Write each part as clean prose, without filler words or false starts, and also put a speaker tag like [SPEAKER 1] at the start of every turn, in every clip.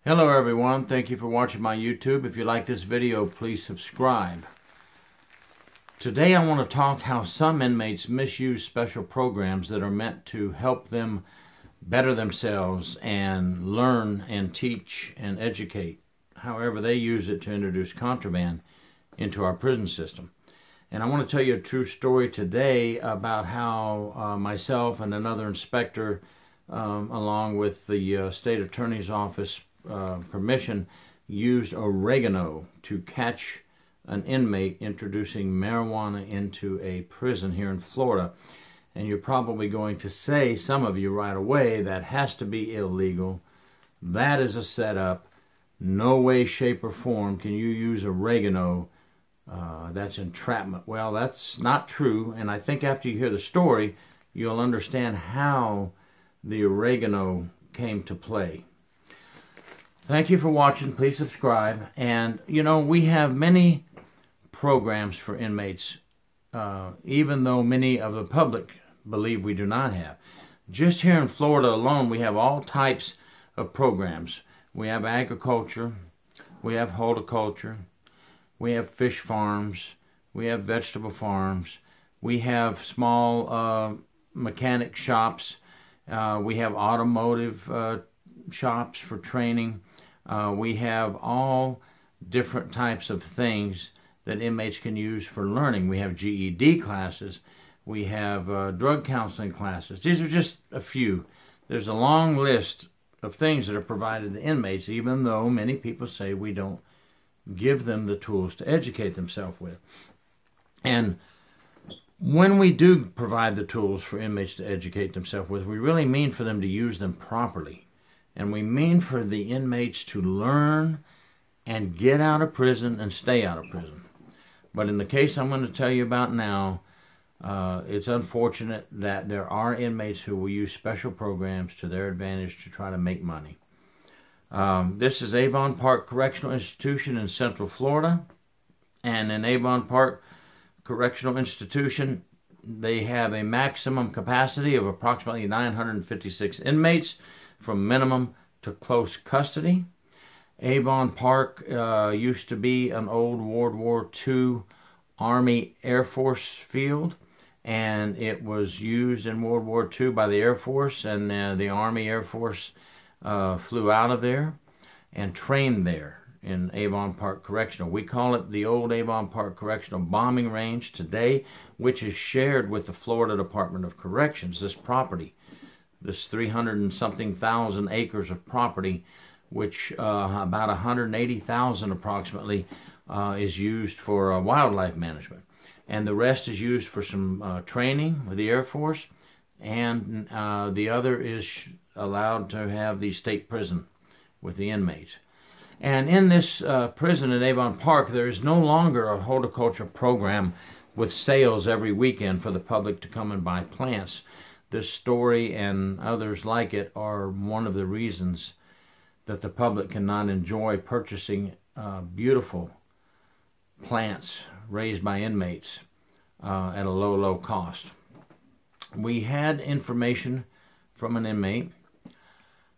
[SPEAKER 1] Hello everyone, thank you for watching my YouTube. If you like this video, please subscribe. Today I want to talk how some inmates misuse special programs that are meant to help them better themselves and learn and teach and educate. However, they use it to introduce contraband into our prison system. And I want to tell you a true story today about how myself and another inspector, along with the state attorney's office permission, used oregano to catch an inmate introducing marijuana into a prison here in Florida. And you're probably going to say, some of you right away, that has to be illegal. That is a setup. No way, shape, or form can you use oregano. That's entrapment. Well, that's not true, and I think after you hear the story, you'll understand how the oregano came to play. Thank you for watching. Please subscribe. And, you know, we have many programs for inmates, even though many of the public believe we do not have. Just here in Florida alone, we have all types of programs. We have agriculture, we have horticulture, we have fish farms, we have vegetable farms, we have small mechanic shops, we have automotive shops for training. We have all different types of things that inmates can use for learning. We have GED classes. We have drug counseling classes. These are just a few. There's a long list of things that are provided to inmates, even though many people say we don't give them the tools to educate themselves with. And when we do provide the tools for inmates to educate themselves with, we really mean for them to use them properly. And we mean for the inmates to learn and get out of prison and stay out of prison. But in the case I'm going to tell you about now, it's unfortunate that there are inmates who will use special programs to their advantage to try to make money. This is Avon Park Correctional Institution in Central Florida. And in Avon Park Correctional Institution, they have a maximum capacity of approximately 956 inmates, from minimum to close custody. Avon Park used to be an old World War II Army Air Force field, and it was used in World War II by the Air Force, and the Army Air Force flew out of there and trained there in Avon Park Correctional. We call it the old Avon Park Correctional Bombing Range today, which is shared with the Florida Department of Corrections, this property. This 300 and something thousand acres of property, which about 180,000 approximately is used for wildlife management. And the rest is used for some training with the Air Force, and the other is allowed to have the state prison with the inmates. And in this prison at Avon Park, there is no longer a horticulture program with sales every weekend for the public to come and buy plants. This story and others like it are one of the reasons that the public cannot enjoy purchasing beautiful plants raised by inmates at a low cost. We had information from an inmate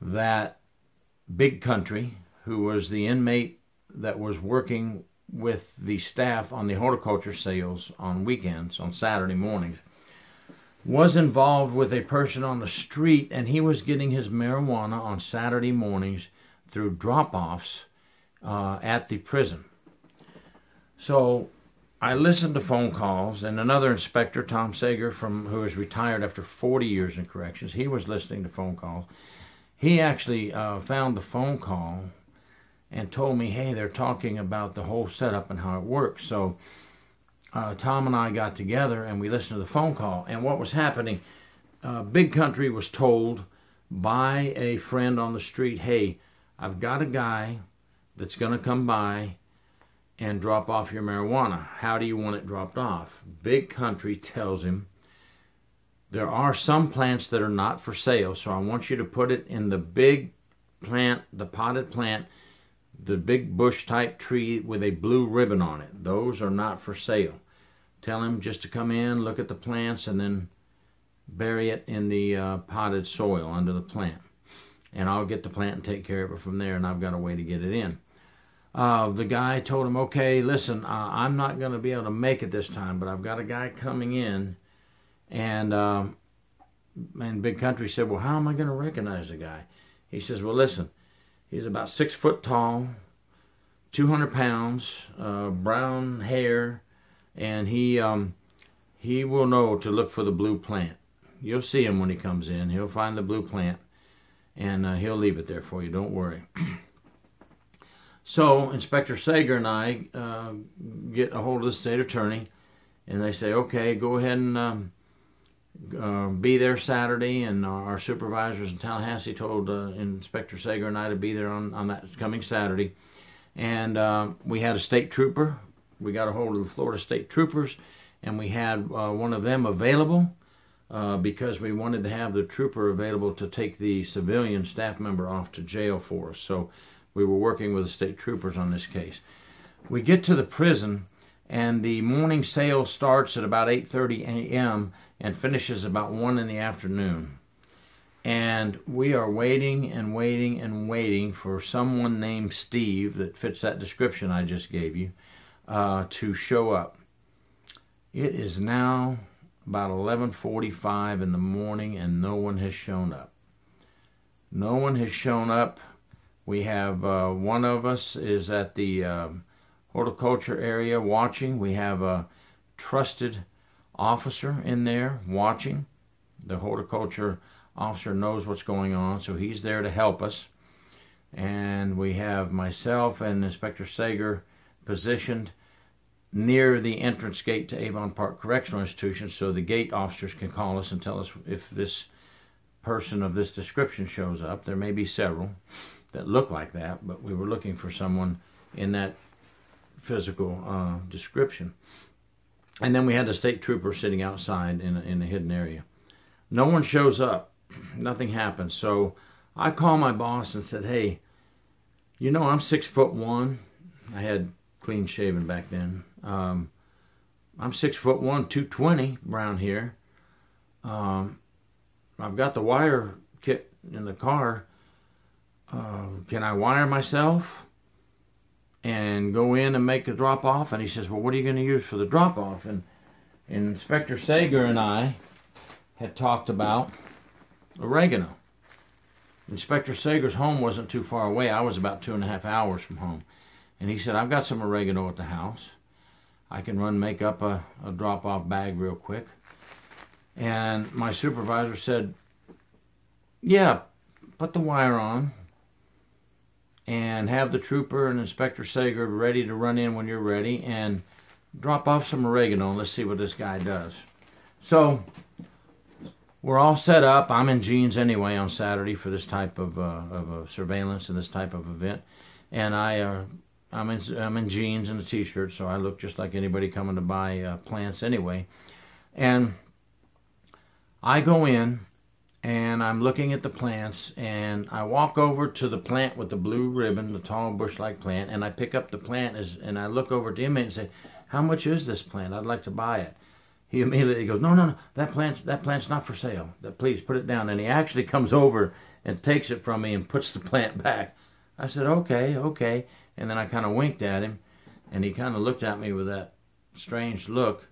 [SPEAKER 1] that Big Country, who was the inmate that was working with the staff on the horticulture sales on weekends, on Saturday mornings, was involved with a person on the street, and he was getting his marijuana on Saturday mornings through drop-offs at the prison. So I listened to phone calls, and another inspector, Tom Sager, who is retired after 40 years in corrections, he was listening to phone calls. He actually found the phone call and told me, hey, they're talking about the whole setup and how it works. So Tom and I got together and we listened to the phone call. And what was happening, Big Country was told by a friend on the street, hey, I've got a guy that's going to come by and drop off your marijuana. How do you want it dropped off? Big Country tells him, there are some plants that are not for sale, so I want you to put it in the big plant, the potted plant, the big bush type tree with a blue ribbon on it. Those are not for sale. Tell him just to come in, look at the plants, and then bury it in the potted soil under the plant. and I'll get the plant and take care of it from there, and I've got a way to get it in. The guy told him, okay, listen, I'm not going to be able to make it this time, but I've got a guy coming in. And Big Country said, well, how am I going to recognize the guy? He says, well, listen, he's about 6 foot tall, 200 pounds, brown hair, and he will know to look for the blue plant. You'll see him when he comes in. He'll find the blue plant, and he'll leave it there for you. Don't worry. So Inspector Sager and I get a hold of the state attorney, and they say, okay, go ahead and be there Saturday. And our supervisors in Tallahassee told Inspector Sager and I to be there on that coming Saturday. And we had a state trooper. We got a hold of the Florida State Troopers, and we had one of them available because we wanted to have the trooper available to take the civilian staff member off to jail for us. So we were working with the state troopers on this case. We get to the prison, and the morning sale starts at about 8:30 a.m. and finishes about 1 in the afternoon. And we are waiting and waiting and waiting for someone named Steve that fits that description I just gave you to show up. It is now about 11:45 in the morning, and no one has shown up. No one has shown up. We have one of us is at the horticulture area watching. We have a trusted officer in there watching. The horticulture officer knows what's going on, so he's there to help us. And we have myself and Inspector Sager positioned near the entrance gate to Avon Park Correctional Institution, so the gate officers can call us and tell us if this person of this description shows up. There may be several that look like that, but we were looking for someone in that physical description. And then we had the state trooper sitting outside in a hidden area. No one shows up. Nothing happens. So I called my boss and said, hey, you know, I'm 6'1". I had clean shaven back then. I'm 6'1", 220, brown hair. I've got the wire kit in the car. Can I wire myself and go in and make a drop-off? And he says, well, what are you going to use for the drop-off? And Inspector Sager and I had talked about oregano. Inspector Sager's home wasn't too far away. I was about 2.5 hours from home. And he said, I've got some oregano at the house. I can make up a drop-off bag real quick. And my supervisor said, yeah, put the wire on and have the trooper and Inspector Sager ready to run in when you're ready and drop off some oregano and let's see what this guy does. So we're all set up. I'm in jeans anyway on Saturday for this type of surveillance and this type of event. And I'm in jeans and a t-shirt, so I look just like anybody coming to buy plants anyway. And I go in, and I'm looking at the plants, and I walk over to the plant with the blue ribbon, the tall bush-like plant, and I pick up the plant, and I look over to him and say, how much is this plant? I'd like to buy it. He immediately goes, no, that plant's not for sale. Please put it down. And he actually comes over and takes it from me and puts the plant back. I said, okay. And then I kind of winked at him, and he kind of looked at me with that strange look,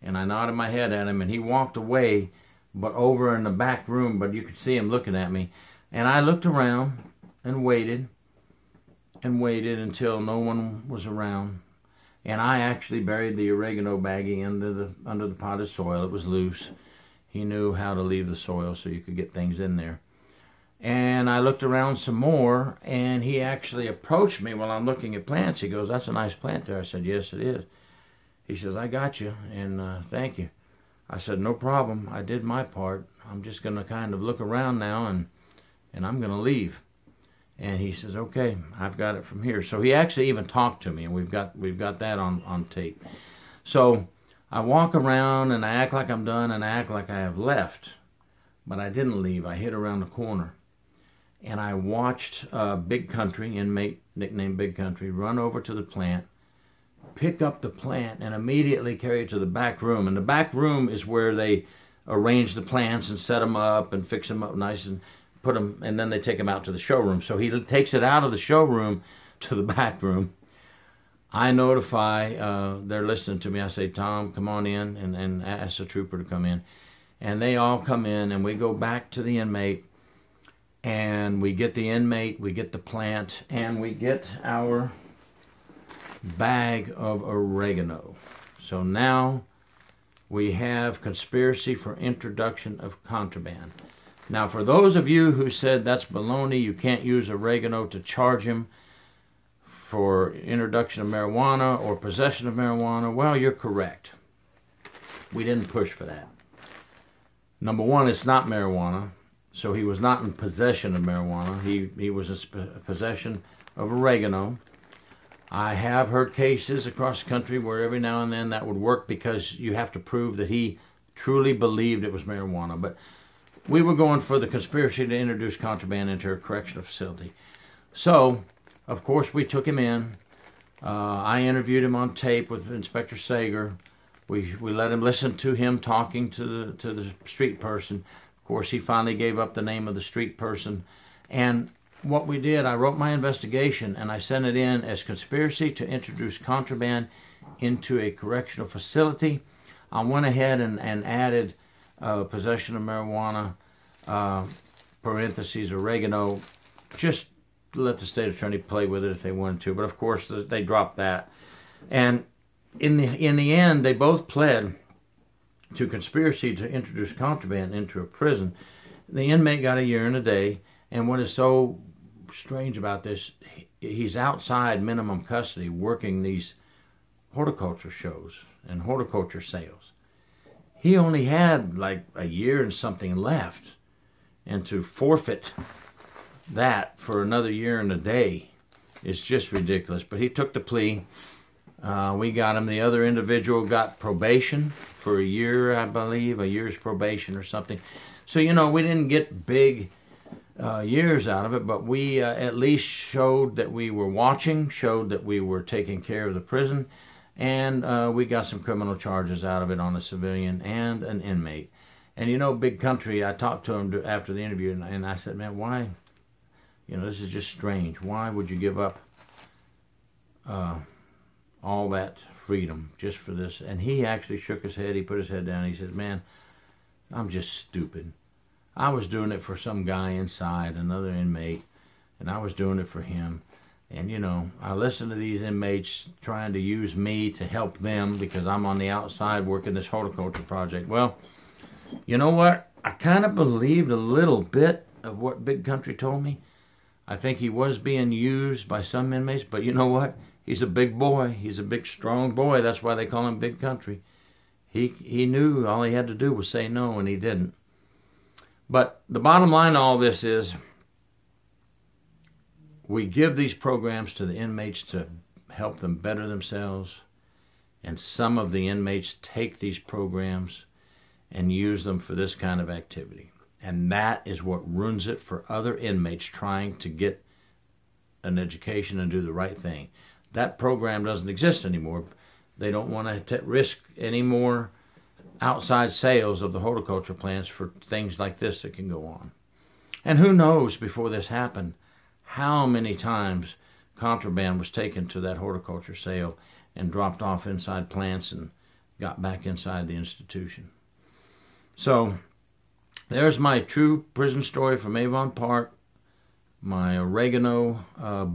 [SPEAKER 1] and I nodded my head at him, and he walked away, but over in the back room, but you could see him looking at me. And I looked around and waited until no one was around. And I actually buried the oregano baggie under the potted soil. It was loose. He knew how to leave the soil so you could get things in there. And I looked around some more, and he actually approached me while I'm looking at plants. He goes, that's a nice plant there. I said, yes, it is. He says, I got you, and thank you. I said, no problem. I did my part. I'm just going to kind of look around now, and I'm going to leave. And he says, okay, I've got it from here. So he actually even talked to me, and we've got that on tape. So I walk around, and I act like I'm done, and I act like I have left. But I didn't leave. I hid around the corner. And I watched Big Country, inmate nicknamed Big Country, run over to the plant, pick up the plant, and immediately carry it to the back room. And the back room is where they arrange the plants and set them up and fix them up nice and put them, and then they take them out to the showroom. So he takes it out of the showroom to the back room. I notify, they're listening to me. I say, Tom, come on in, and ask the trooper to come in. And they all come in, and we go back to the inmate, and we get the inmate, we get the plant, and we get our bag of oregano. So now we have conspiracy for introduction of contraband. Now, for those of you who said that's baloney, you can't use oregano to charge him for introduction of marijuana or possession of marijuana, well, you're correct. We didn't push for that. Number one, it's not marijuana, so he was not in possession of marijuana. He was in possession of oregano. I have heard cases across the country where every now and then that would work because you have to prove that he truly believed it was marijuana. But we were going for the conspiracy to introduce contraband into a correctional facility. So, of course, we took him in. I interviewed him on tape with Inspector Sager. We let him listen to him talking to the street person. Of course, he finally gave up the name of the street person. And what we did, I wrote my investigation and I sent it in as conspiracy to introduce contraband into a correctional facility. I went ahead and added possession of marijuana, parentheses, oregano, just to let the state attorney play with it if they wanted to. But of course, they dropped that. And in the end, they both pled to conspiracy to introduce contraband into a prison. The inmate got a year and a day. And what is so strange about this, he's outside minimum custody working these horticulture shows and horticulture sales. He only had like a year and something left, and to forfeit that for another year and a day is just ridiculous. But he took the plea. We got him. The other individual got probation for a year, I believe, a year's probation or something. So, you know, we didn't get big years out of it, but we at least showed that we were watching, showed that we were taking care of the prison, and we got some criminal charges out of it on a civilian and an inmate. And you know, Big Country, I talked to him after the interview, and I said, man, why, you know, this is just strange. Why would you give up all that freedom just for this? And he actually shook his head. He put his head down. He said, man, I'm just stupid. I was doing it for some guy inside, another inmate, and I was doing it for him. And, you know, I listen to these inmates trying to use me to help them because I'm on the outside working this horticulture project. Well, you know what? I kind of believed a little bit of what Big Country told me. I think he was being used by some inmates, but you know what? He's a big boy. He's a big, strong boy. That's why they call him Big Country. He knew all he had to do was say no, and he didn't. But the bottom line to all this is we give these programs to the inmates to help them better themselves, and some of the inmates take these programs and use them for this kind of activity. And that is what ruins it for other inmates trying to get an education and do the right thing. That program doesn't exist anymore. They don't want to risk any more outside sales of the horticulture plants for things like this that can go on. And who knows, before this happened, how many times contraband was taken to that horticulture sale and dropped off inside plants and got back inside the institution. So there's my true prison story from Avon Park, my oregano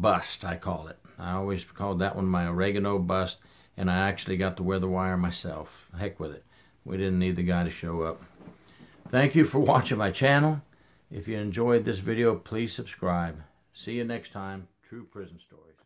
[SPEAKER 1] bust, I call it. I always called that one my oregano bust, and I actually got to wear the wire myself. Heck with it. We didn't need the guy to show up. Thank you for watching my channel. If you enjoyed this video, please subscribe. See you next time. True Prison Stories.